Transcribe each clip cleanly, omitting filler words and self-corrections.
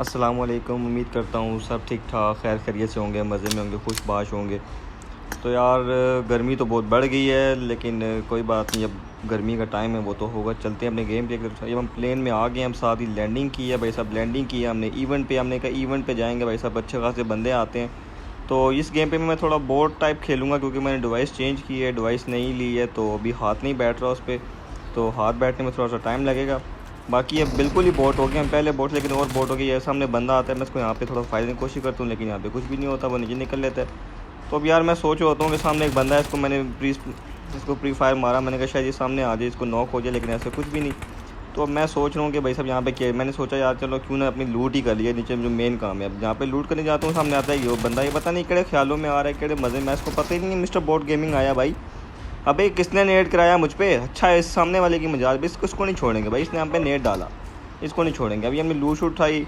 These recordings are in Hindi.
अस्सलाम वालेकुम। उम्मीद करता हूँ सब ठीक ठाक खैर खैरियत से होंगे, मज़े में होंगे, खुशबाश होंगे। तो यार गर्मी तो बहुत बढ़ गई है, लेकिन कोई बात नहीं, अब गर्मी का टाइम है वो तो होगा। चलते हैं अपने गेम पे। जब हम प्लेन में आ गए, हम साथ ही लैंडिंग की है भाई साहब। लैंडिंग की है हमने इवेंट पे, हमने कहा इवेंट पे जाएंगे भाई साहब, अच्छे खासे बंदे आते हैं। तो इस गेम पे मैं थोड़ा बोट टाइप खेलूँगा, क्योंकि मैंने डिवाइस चेंज की है, डिवाइस नहीं ली है, तो अभी हाथ नहीं बैठ रहा उस पर। तो हाथ बैठने में थोड़ा सा टाइम लगेगा। बाकी अब बिल्कुल ही बोट हो गए हम, पहले बोट लेकिन और बोट हो गई है। सामने बंदा आता है, मैं उसको यहाँ पे थोड़ा फ़ायदे की कोशिश करता हूँ, लेकिन यहाँ पे कुछ भी नहीं होता, वो नीचे निकल लेता है। तो अब यार मैं सोच रहा होता हूँ कि सामने एक बंदा है, इसको प्री फायर मारा, मैंने कहा शायद ये सामने आ जाए, इसको नॉक हो जाए, लेकिन ऐसे कुछ भी नहीं। तो अब मैं सोच रहा हूँ कि भाई साहब यहाँ पे क्या, मैंने सोचा यार चलो क्यों ना अपनी लूट ही कर लिया नीचे जो मेन काम है। अब जहाँ पे लूट करने जाता हूँ सामने आता है ये बंदा, ये पता नहीं केड़े ख्यालों में आ रहा है, केड़े मज़े में, इसको पता ही नहीं है मिस्टर बोट गेमिंग आया भाई। अबे किसने नेट कराया मुझ पे? अच्छा है, इस सामने वाले की मजाल भी, इसको नहीं छोड़ेंगे भाई, इसने हम पे नेट डाला, इसको नहीं छोड़ेंगे। अभी हमने लूट उठाई,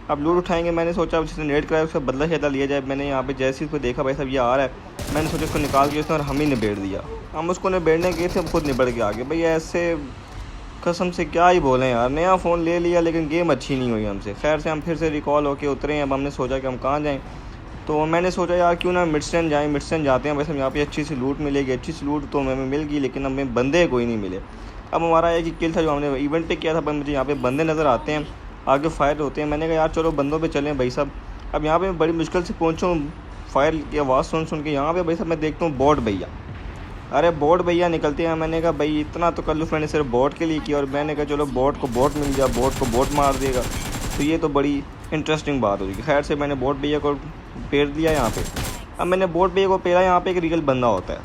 अब लूट उठाएंगे। मैंने सोचा अब जिसने नेट कराया उसका बदला शदला लिया जाए। मैंने यहाँ पे जैसे ही उसको देखा भाई साहब ये आ रहा है, मैंने सोचा इसको निकाल के उसने और हम ही निबेड़ दिया। हम उसको निबेड़ने गए थे, हम खुद निबड़ के आ गए भाई। ऐसे कसम से क्या ही बोलें यार, नया फ़ोन ले लिया लेकिन गेम अच्छी नहीं हुई हमसे। खैर से हम फिर से रिकॉल होके उतरे हैं। अब हमने सोचा कि हम कहाँ जाएँ, तो मैंने सोचा यार क्यों ना मिडस्टैंड जाएँ। मिडस्टैंड जाते हैं, वैसे यहाँ पे अच्छी सी लूट मिलेगी। अच्छी सी लूट तो हमें मिल गई, लेकिन हमें बंदे कोई नहीं मिले। अब हमारा एक ही किल था जो हमने इवेंट पे किया था, पर मुझे यहाँ पे बंदे नज़र आते हैं, आगे फायर होते हैं। मैंने कहा यार चलो बंदों पे चलें भाई साहब। अब यहाँ पे मैं बड़ी मुश्किल से पहुँचूँ, फायर की आवाज़ सुन के यहाँ पे भाई साहब मैं देखता हूँ बोट भैया। अरे बोट भैया निकलते हैं। मैंने कहा भाई इतना तो कल्लुफ़ मैंने सिर्फ बोट के लिए किया, और मैंने कहा चलो बोट को बोट मिल गया, बोट को बोट मार देगा, तो ये तो बड़ी इंटरेस्टिंग बात होगी। खैर से मैंने बोट भैया को पेर दिया यहाँ पे। अब मैंने बोट भैया को पेरा, यहाँ पे एक रियल बंदा होता है।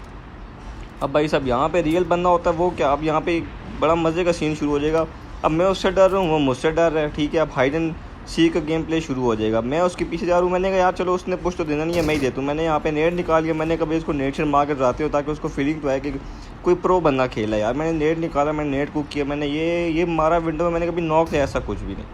अब भाई साहब यहाँ पे रियल बंदा होता है वो क्या, अब यहाँ पे बड़ा मज़े का सीन शुरू हो जाएगा। अब मैं उससे डर रहा हूँ, वो मुझसे डर रहा है, ठीक है। अब हाइड एंड सी का गेम प्ले शुरू हो जाएगा। मैं उसके पीछे जा रहा हूँ, मैंने कहा यार चलो उसने पुश तो देना नहीं है, मैं ही देता हूँ। मैंने यहाँ पे नेट निकाल लिया, मैंने कभी इसको नेट से मार कर जाते हो ताकि उसको फीलिंग तो है कि कोई प्रो बंदा खेला। यार मैंने नेट निकाला, मैंने नेट कुक किया, मैंने ये मारा विंडो में, मैंने कभी नॉक है ऐसा कुछ भी नहीं।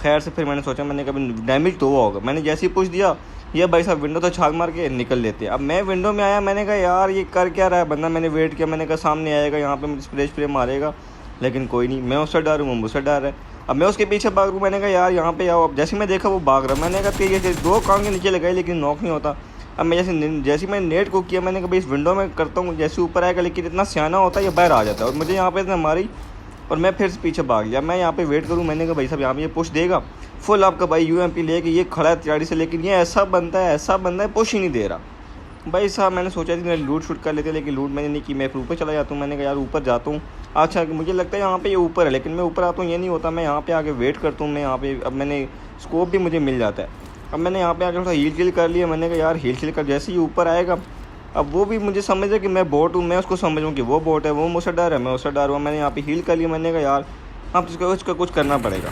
खैर से फिर मैंने सोचा, मैंने कभी डैमेज तो हुआ होगा। मैंने जैसे ही पुश दिया, ये भाई साहब विंडो तो छाल मार के निकल लेते। अब मैं विंडो में आया, मैंने कहा यार ये कर क्या रहा है बंदा। मैंने वेट किया, मैंने कहा सामने आएगा, यहाँ पे मुझे स्प्रे मारेगा, लेकिन कोई नहीं। मैं उससे डर हूँ, वो मुझसे डर है। अब मैं उसके पीछे भाग रहा हूँ, मैंने कहा यार यहाँ पे आओ। अब जैसे मैं देखा वो भाग रहा, मैंने कहा तेज जैसे दो कान के नीचे लगाए लेकिन नॉक नहीं होता। अब मैं जैसे मैंने नेट को किया, मैंने कहा भाई इस विंडो में करता हूँ, जैसे ऊपर आएगा, लेकिन इतना सियाना होता है ये बाहर आ जाता है, और मुझे यहाँ पे इसने मारी और मैं फिर से पीछे भाग गया। मैं यहाँ पे वेट करूँ, मैंने कहा भाई साहब यहाँ पे ये पुश देगा फुल आपका भाई यूएमपी लेके, ये खड़ा है तैयारी से, लेकिन ये ऐसा बंदा है पुश ही नहीं दे रहा भाई साहब। मैंने सोचा थी मैं लूट शूट कर लेते, लेकिन लूट मैंने नहीं की। मैं ऊपर चला जाता हूँ, मैंने कहा यार ऊपर जाता हूँ। अच्छा मुझे लगता है यहाँ पे ये ऊपर है, लेकिन मैं ऊपर आता हूँ ये नहीं होता। मैं यहाँ पे आके वेट करता हूँ, मैं यहाँ पे अब मैंने स्कोप भी मुझे मिल जाता है। अब मैंने यहाँ पे आके थोड़ा हील शील कर लिया। मैंने कहा यार हील शील कर, जैसे ही ऊपर आएगा अब वो भी मुझे समझ है कि मैं बोट हूँ, मैं उसको समझूँ कि वो बोट है, वो मुझसे डर है, मैं उससे डर हुआ। मैंने यहाँ पे हील कर लिया, मैंने कहा यार अब इसका कुछ करना पड़ेगा।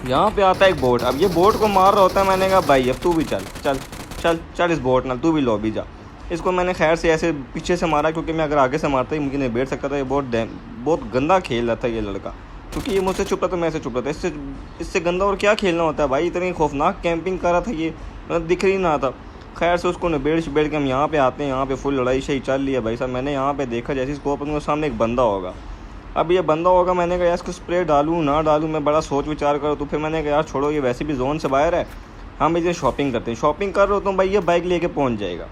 यहाँ पे आता है एक बोट, अब ये बोट को मार रहा होता है। मैंने कहा भाई अब तू भी चल चल चल चल इस बोट ना, तू भी लॉबी जा। इसको मैंने खैर से ऐसे पीछे से मारा, क्योंकि मैं अगर आगे से मारता ही मुझे नहीं बैठ सकता था। ये बहुत गंदा खेल रहा था ये लड़का, क्योंकि ये मुझसे छुप रहा था, मैं ऐसे छुप रहा था। इससे गंदा और क्या खेलना होता है भाई। इतनी खौफनाक कैंपिंग कर रहा था ये, मतलब दिख ही ना था। खैर से उसको निबेड़ के हम यहाँ पे आते हैं। यहाँ पे फुल लड़ाई शही चल रही है भाई साहब। मैंने यहाँ पे देखा जैसे स्कोप के सामने एक बंदा होगा। अब ये बंदा होगा, मैंने कहा यार इसको स्प्रे डालूँ ना डालूँ, मैं बड़ा सोच विचार करूँ। तो फिर मैंने कहा यार छोड़ो, ये वैसे भी जोन से बाहर है, हम इसे शॉपिंग करते हैं। शॉपिंग कर रहा होता हूँ भाई, ये बाइक लेके पहुँच जाएगा।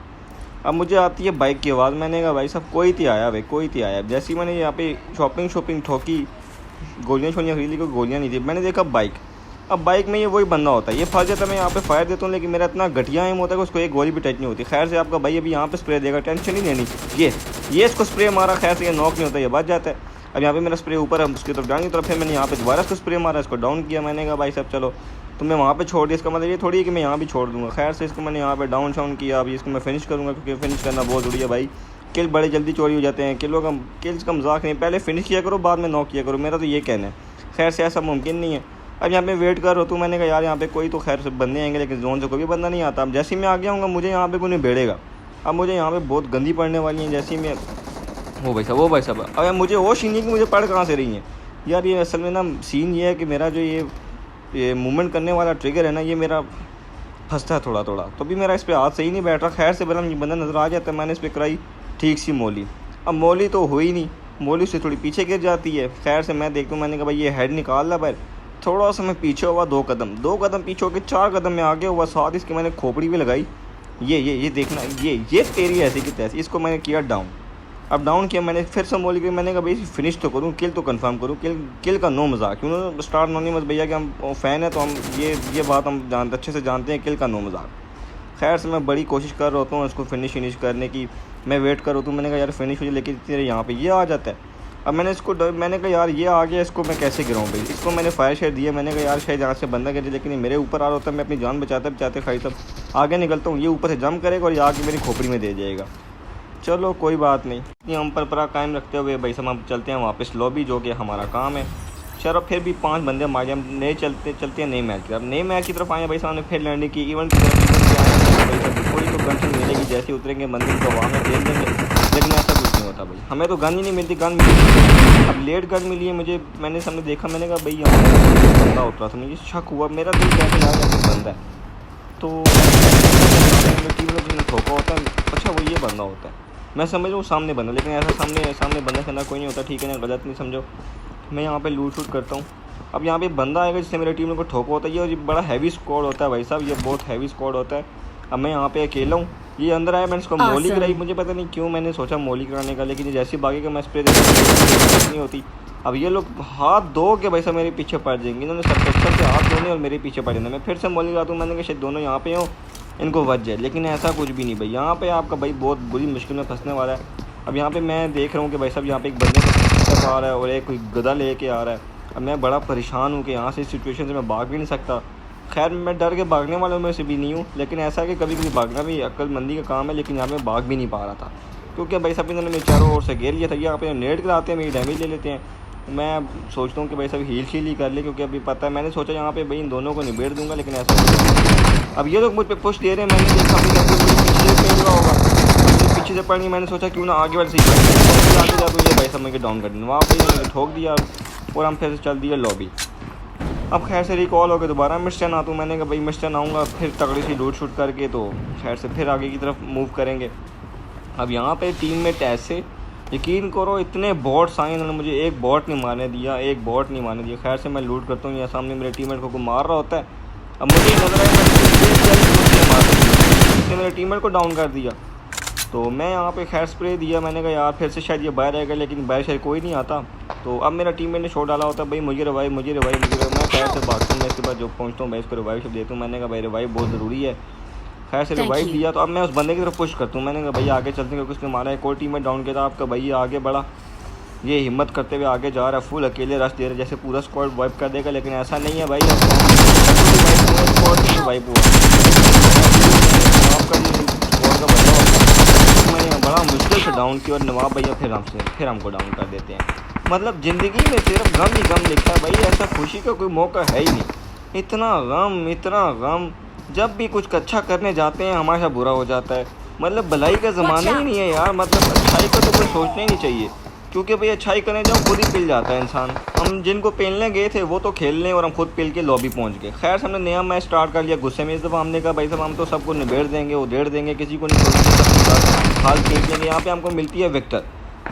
अब मुझे आती है बाइक की आवाज़, मैंने कहा भाई साहब कोई थी आया भाई, कोई थी आया। जैसे ही मैंने यहाँ पे शॉपिंग ठोकी, गोलियाँ शोलियाँ खरीदी, कोई गोलियाँ नहीं थी। मैंने देखा बाइक, अब बाइक में ये वही बंदा होता है, ये फंस जाता है। मैं यहाँ पे फायर देता हूँ, लेकिन मेरा इतना घटिया एम होता है कि उसको एक गोली भी टच नहीं होती। खैर से आपका भाई अभी यहाँ पे स्प्रे देगा, टेंशन नहीं लेनी। ये इसको स्प्रे मारा, खैर से ये नॉक नहीं होता, ये बच जाता है। अब यहाँ पे मेरा स्प्रे ऊपर है, उसकी तरफ जाने की तरफ, फिर मैंने यहाँ पे दोबारा इसको स्प्रे मारा, इसको डाउन किया। मैंने कहा भाई साहब चलो तुम्हें वहाँ पे छोड़ दिया, इसका मतलब ये थोड़ी है कि मैं यहाँ भी छोड़ दूँगा। खैर से इसको मैंने यहाँ पे डाउन शाउन किया। अभी इसको मैं फिनिश करूँगा, क्योंकि फिनिश करना बहुत ज़रूरी है भाई। किल बड़े जल्दी चोरी हो जाते हैं, किल्स का मजाक नहीं, पहले फिनिश किया करो बाद में नॉक किया करो, मेरा तो ये कहना है। खैर से ऐसा मुमकिन नहीं है। अब यहाँ पे वेट कर रहा हूँ, मैंने कहा यार यहाँ पे कोई तो खैर से बंदे आएंगे, लेकिन जोन से कोई भी बंदा नहीं आता। अब जैसे ही मैं आ गया हूँ मुझे यहाँ पे कोई नहीं भेड़ेगा। अब मुझे यहाँ पे बहुत गंदी पड़ने वाली है। जैसे ही मैं वो भाई साहब अब यार मुझे होश ही नहीं कि मुझे पढ़ कहाँ से रही हैं यार। ये असल में ना सीन ये है कि मेरा जो ये मूवमेंट करने वाला ट्रिगर है ना, ये मेरा फंसता है थोड़ा थोड़ा, तो भी मेरा इस पर हाथ सही नहीं बैठ रहा। खैर से बंदा नज़र आ जाता है, मैंने इस पर कराई ठीक सी मोली। अब मोली तो हुई नहीं, मोली से थोड़ी पीछे गिर जाती है। खैर से मैं देखता हूँ, मैंने कहा भाई ये हेड निकाल ला भाई, थोड़ा सा मैं पीछे हुआ, 2 कदम पीछे होकर 4 कदम में आगे हुआ, साथ इसकी मैंने खोपड़ी भी लगाई। ये देखना, ये तेरी ऐसी की तैसी, इसको मैंने किया डाउन। अब डाउन किया मैंने, फिर से मोली की मैंने कहा भाई फिनिश तो करूँ, किल तो कंफर्म करूँ, किल का नो मजाक, क्यों स्टार नोनिमस भैया के हम फ़ैन है तो हम ये बात हम अच्छे से जानते हैं, किल का नो मजाक। खैर से मैं बड़ी कोशिश कर रहा होता हूँ इसको फिनिश करने की, मैं वेट कर रहा हूँ, मैंने कहा यार फिनिश हो जाए, लेकिन तेरे यहाँ पे ये आ जाता है। अब मैंने कहा यार ये आ गया, इसको मैं कैसे गिराऊँ भाई, इसको मैंने फायर शेयर दिया, मैंने कहा यार शायद यहाँ से बंदा गिरे, लेकिन ये मेरे ऊपर आ रहा होता है, मैं अपनी जान बचाते खाई सब आगे निकलता हूँ, ये ऊपर से जंप करेगा और ये आगे मेरी खोपड़ी में दे जाएगा। चलो कोई बात नहीं, इतनी हम पर कायम रखते हुए भाई सब हम चलते हैं वापस लॉबी, जो कि हमारा काम है। चलो फिर भी 5 बंदे मारे, हम नए चलते हैं नए मैच की तरफ। नए मैच की तरफ आए भाई साहब ने, फिर लैंडिंग की इवेंट की तरफ आए। कोई तो गन मिलेगी, जैसे उतरेंगे बंदे को वहाँ में दे देंगे, लेकिन ऐसा कुछ नहीं होता भाई, हमें तो गन ही नहीं मिलती। गन मिली, अब लेट गन मिली है मुझे, मैंने सामने देखा, मैंने कहा भाई यहाँ बंदा उठ रहा था, मुझे शक हुआ, मेरा दिल कहते यार बंदा है, तो टीम में जिन्हें ठोका होता है, अच्छा वो ये बंदा होता है, मैं समझ रहा हूँ सामने बंदा, लेकिन ऐसा सामने बंदा के अंदर कोई नहीं होता, ठीक है ना, गलत नहीं समझो। मैं यहाँ पे लूट शूट करता हूँ, अब यहाँ पे बंदा आएगा जिससे मेरे टीम को ठोका होता है, ये बड़ा हैवी स्क्वाड होता है भाई साहब, ये बहुत हैवी स्क्वाड होता है। अब मैं यहाँ पे अकेला हूँ, ये अंदर आया, मैंने इसको मोली कराई, मुझे पता नहीं क्यों मैंने सोचा मोली कराने का, लेकिन जैसे भागे का मैं स्प्रे नहीं होती। अब ये लोग हाथ धो के भाई साहब मेरे पीछे पड़ जाएंगे, इन्होंने सस्पेक्शन से हाथ धोने और मेरे पीछे पड़ जाना, मैं फिर से मोली लगाता हूँ, मैंने कहा शायद दोनों यहाँ पे हों, इनको बच जाए, लेकिन ऐसा कुछ भी नहीं भाई, यहाँ पे आपका भाई बहुत बुरी मुश्किल में फंसने वाला है। अब यहाँ पे मैं देख रहा हूँ कि भाई साहब यहाँ पे एक बंदे को आ रहा है और एक कोई गधा लेके आ रहा है। अब मैं बड़ा परेशान हूँ कि यहाँ से इस सिचुएशन से मैं भाग भी नहीं सकता। खैर मैं डर के भागने वालों में से भी नहीं हूँ, लेकिन ऐसा है कि कभी कभी भागना भी अक्लमंदी का काम है, लेकिन यहाँ पे भाग भी नहीं पा रहा था, क्योंकि भाई साहब इन्होंने मेरे चारों ओर से घेर लिया था। यहाँ पे नेट कराते हैं, मेरी डैमेज ले लेते हैं। मैं सोचता हूँ कि भाई साहब हील ही कर ले, क्योंकि अभी पता है, मैंने सोचा यहाँ पे भाई इन दोनों को निबेड़ दूंगा, लेकिन ऐसा नहीं। अब ये लोग मुझ पर पुश दे रहे हैं, मैंने देखा पीछे से हुआ होगा, पीछे से पड़ी, मैंने सोचा क्यों ना आगे वाले से आगे जा, तो ये भाई साहब मुझे डाउन कर देना, वहाँ पर ठोक दिया और हम फिर से चल दिया लॉबी। अब खैर से रिकॉल हो गया, दोबारा मिस्टन आता हूँ, मैंने कहा भाई मिस्टन आऊँगा फिर तगड़ी सी लूट शूट करके, तो खैर से फिर आगे की तरफ मूव करेंगे। अब यहाँ पे टीम में ऐसे यकीन करो इतने बॉट्स आए, इन्होंने मुझे एक बॉट नहीं मारने दिया, खैर से मैं लूट करता हूँ, यहाँ सामने मेरे टीममेट को मार रहा होता है। अब मुझे नजर आया मैंने मेरे टीममेट को डाउन कर दिया, तो मैं यहाँ पे खैर स्प्रे दिया, मैंने कहा यार फिर से शायद ये बाहर आएगा, लेकिन बाहर शायद कोई नहीं आता। तो अब मेरा टीममेट ने शॉट डाला होता, भाई मुझे रिवाइव, मैं पैर से भागता हूँ, मैं इसके बाद जो पहुँचता हूँ भाई इसको रिवाइव शॉट देता हूँ, मैंने कहा भाई रिवाइव बहुत ज़रूरी है। खैर से रिवाइव दिया, तो अब मैं उस बंदे की तरफ पुश करता हूँ, मैंने कहा भाई आगे चलते हैं, क्योंकि उसने मारा है, कोई टीममेट डाउन किया था आपका भाई आगे बढ़ा, ये हिम्मत करते हुए आगे जा रहा है, फुल अकेले रश दे रहा है, जैसे पूरा स्क्वाड वाइप कर देगा, लेकिन ऐसा नहीं है भाई, वाइप हुआ मैंने बड़ा मुश्किल से डाउन किया, और नवाब भैया फिर हमको डाउन कर देते हैं। मतलब ज़िंदगी में सिर्फ गम ही गम लिखता है भाई, ऐसा खुशी का कोई मौका है ही नहीं, इतना गम, जब भी कुछ अच्छा करने जाते हैं हमारे साथ बुरा हो जाता है। मतलब भलाई का ज़माना ही नहीं है यार, मतलब अच्छाई का तो कोई सोचना ही नहीं चाहिए, क्योंकि भाई अच्छाई करने जाओ खुद ही पिल जाता है इंसान। हम जिनको पेलने गए थे वो तो खेलने, और हम खुद पिल के लॉबी पहुंच गए। खैर हमने नया मैच स्टार्ट कर लिया गुस्से में, इस दफ़ा हमने कहा भाई साहब हम तो सबको निबेड़ देंगे, उधेड़ देंगे, किसी को नहीं छोड़ेंगे, हाल खेल देंगे। यहाँ पे हमको मिलती है विक्टर,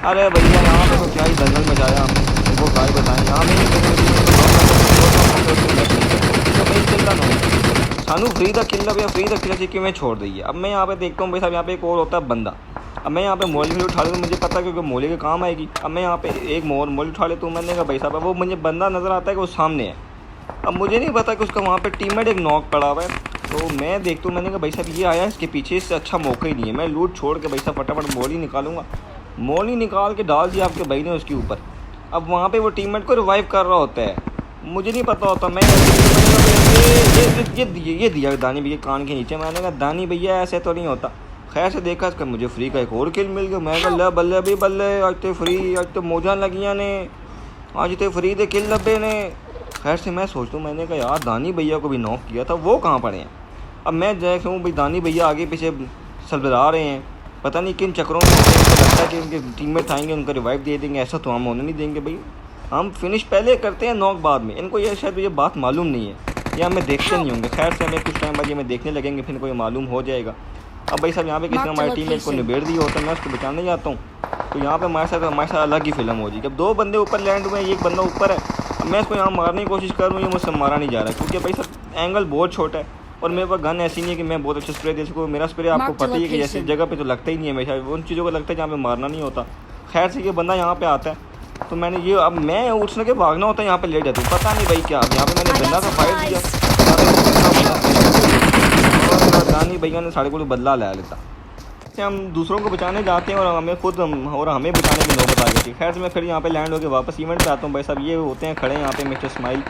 अरे भैया यहाँ पे तो क्या ही दंगल मचाया हमने, उनको क्या ही बताएं, यहाँ सानू फ्री दा किल्ला भैया, फ्री दा किल्ला चाहिए, मैं छोड़ दी है। अब मैं यहाँ पे देखता हूँ भाई साहब यहाँ पे एक और होता है बंदा, अब मैं यहाँ पे मोली भी उठा लेता हूँ, मुझे पता है क्योंकि मोली के काम आएगी। अब मैं यहाँ पे एक मोली उठा लेता हूँ, मैंने कहा भाई साहब वो मुझे बंदा नज़र आता है कि वो सामने है, अब मुझे नहीं पता कि उसका वहाँ पे टीममेट एक नॉक पड़ा हुआ है, तो मैं देखता हूँ, मैंने कहा भाई साहब ये आया इसके पीछे, इससे अच्छा मौका ही नहीं है, मैं लूट छोड़ के भाई साहब फटाफट मोली निकालूंगा, मोली निकाल के डाल दिया आपके भाई ने उसके ऊपर। अब वहाँ पर वो टीममेट को रिवाइव कर रहा होता है, मुझे नहीं पता होता, मैं ये दिया दानी भैया कान के नीचे, मैंने कहा दानी भैया ऐसे तो नहीं होता। खैर से देखा इसका मुझे फ्री का एक और किल मिल गया, मैं कहा बल्ले भी बल्ले, आज तो फ्री, आज तो मौजा लगिया ने, आज तो फ्री दे किल लब्बे ने। खैर से मैं सोचता हूँ, मैंने कहा यार दानी भैया को भी नॉक किया था, वो कहाँ पड़े हैं। अब मैं देख रहा हूँ भाई दानी भैया आगे पीछे सलबरा रहे हैं, पता नहीं किन चक्रों में लगता है कि उनके टीममेट आएंगे उनका रिवाइव दे देंगे, ऐसा तो हम होने नहीं देंगे भाई, हम फिनिश पहले करते हैं नॉक बाद में। इनको ये शायद ये बात मालूम नहीं है, या हमें देखते नहीं होंगे। खैर से हमें कुछ टाइम बाद ये हमें देखने लगेंगे, फिर कोई मालूम हो जाएगा। अब भाई साहब यहाँ पे किसी ने हमारे टीममेट को निबेड़ दिया होता है, मैं उसको बचाने जाता हूँ, तो यहाँ पे हमारे साथ अलग ही फिल्म हो जाएगी। अब 2 बंदे ऊपर लैंड हुए हैं, एक बंदा ऊपर है, अब मैं इसको यहाँ मारने की कोशिश कर रहा हूँ, ये मुझसे मारा नहीं जा रहा क्योंकि भाई सब एंगल बहुत छोटा है और मेरे पास गन ऐसी नहीं है कि मैं बहुत अच्छा स्प्रे दे सकूँ। मेरा स्प्रे आपको पता ही है कि जैसे जगह पे तो लगता ही नहीं है, हमेशा उन चीज़ों को लगता है जहाँ पे मारना नहीं होता। खैर से ये बंदा यहाँ पे आता है तो मैंने ये, अब मैं उठने के भागना होता है, यहाँ पे लेट जाता हूँ, पता नहीं भाई क्या। यहाँ पे मैंने गन्ना का फायर दिया और रानी भैया ने साढ़े को बदला ले लेता। से हम दूसरों को बचाने जाते हैं और हमें खुद हमें बचाने की नौबत आ गई थी। खैर से मैं फिर यहाँ पे लैंड होकर वापस इवेंट पे आता हूँ। भाई साहब ये होते हैं खड़े यहाँ पे मिस्टर स्माइल,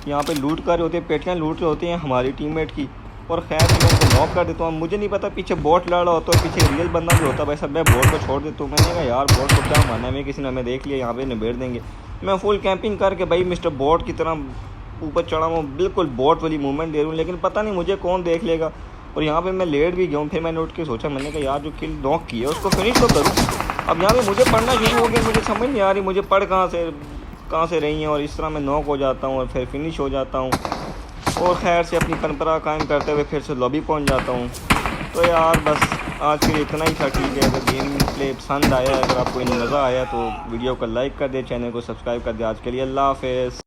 यहाँ पे लूट कर रहे होते हैं, पेटियाँ लूट रहे होते हैं हमारी टीममेट की। और खैर से मैं उनको नॉक कर देता हूँ। मुझे नहीं पता पीछे बॉट लड़ रहा होता है, पीछे रियल बंदा भी होता है। भाई साहब मैं बॉट को छोड़ देता हूँ। मैंने कहा यार बॉट को क्या मारना है, मैं किसी ने हमें देख लिया यहाँ पे निबेड़ देंगे। मैं फुल कैंपिंग करके भाई मिस्टर बॉट की तरह ऊपर चढ़ा हूँ, बिल्कुल बॉट वाली मूवमेंट दे रहा हूँ, लेकिन पता नहीं मुझे कौन देख लेगा। और यहाँ पे मैं लेट भी गया हूँ। फिर मैंने उठ के सोचा, मैंने कहा यार जो किल नॉक की है उसको फिनिश तो करूँ। अब यहाँ पे मुझे पढ़ना शुरू हो गया, मुझे समझ नहीं आ रही मुझे पढ़ कहाँ से रही हैं, और इस तरह मैं नॉक हो जाता हूँ और फिर फिनिश हो जाता हूँ और खैर से अपनी परंपरा कायम करते हुए फिर से लॉबी पहुँच जाता हूँ। तो यार बस आज के लिए इतना ही था। ठीक है, अगर गेम प्ले पसंद आया, अगर आपको मज़ा आया तो वीडियो को लाइक कर दे, चैनल को सब्सक्राइब कर दे। आज के लिए अल्लाह हाफ़िज़।